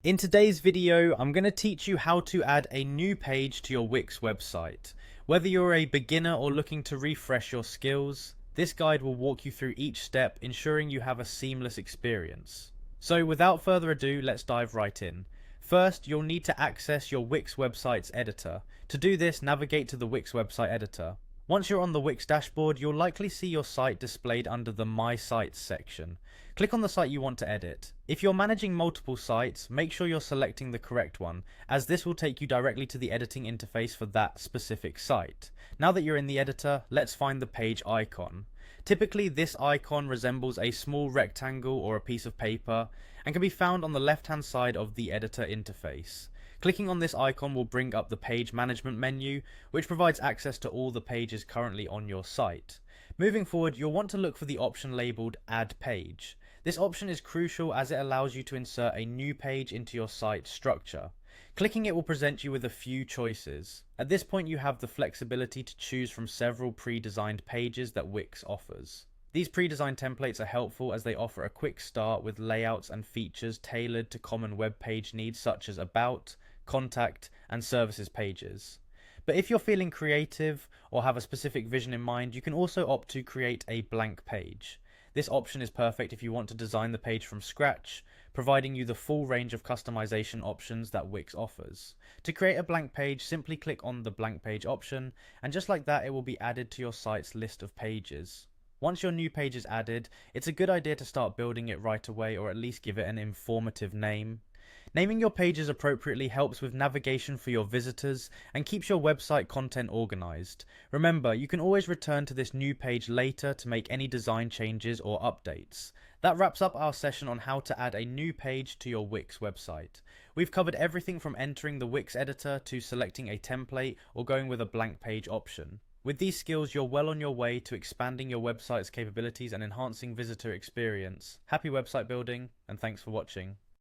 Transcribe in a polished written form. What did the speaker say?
In today's video, I'm going to teach you how to add a new page to your Wix website. Whether you're a beginner or looking to refresh your skills, this guide will walk you through each step, ensuring you have a seamless experience. So without further ado, let's dive right in. First, you'll need to access your Wix website's editor. To do this, navigate to the Wix website editor. Once you're on the Wix dashboard, you'll likely see your site displayed under the My Sites section. Click on the site you want to edit. If you're managing multiple sites, make sure you're selecting the correct one, as this will take you directly to the editing interface for that specific site. Now that you're in the editor, let's find the page icon. Typically, this icon resembles a small rectangle or a piece of paper and can be found on the left-hand side of the editor interface. Clicking on this icon will bring up the page management menu, which provides access to all the pages currently on your site. Moving forward, you'll want to look for the option labelled Add Page. This option is crucial as it allows you to insert a new page into your site structure. Clicking it will present you with a few choices. At this point, you have the flexibility to choose from several pre-designed pages that Wix offers. These pre-designed templates are helpful as they offer a quick start with layouts and features tailored to common web page needs such as About, Contact, and Services pages. But if you're feeling creative or have a specific vision in mind, you can also opt to create a blank page. This option is perfect if you want to design the page from scratch, providing you the full range of customization options that Wix offers. To create a blank page, simply click on the blank page option, and just like that, it will be added to your site's list of pages. Once your new page is added, it's a good idea to start building it right away, or at least give it an informative name. Naming your pages appropriately helps with navigation for your visitors and keeps your website content organized. Remember, you can always return to this new page later to make any design changes or updates. That wraps up our session on how to add a new page to your Wix website. We've covered everything from entering the Wix editor to selecting a template or going with a blank page option. With these skills, you're well on your way to expanding your website's capabilities and enhancing visitor experience. Happy website building, and thanks for watching.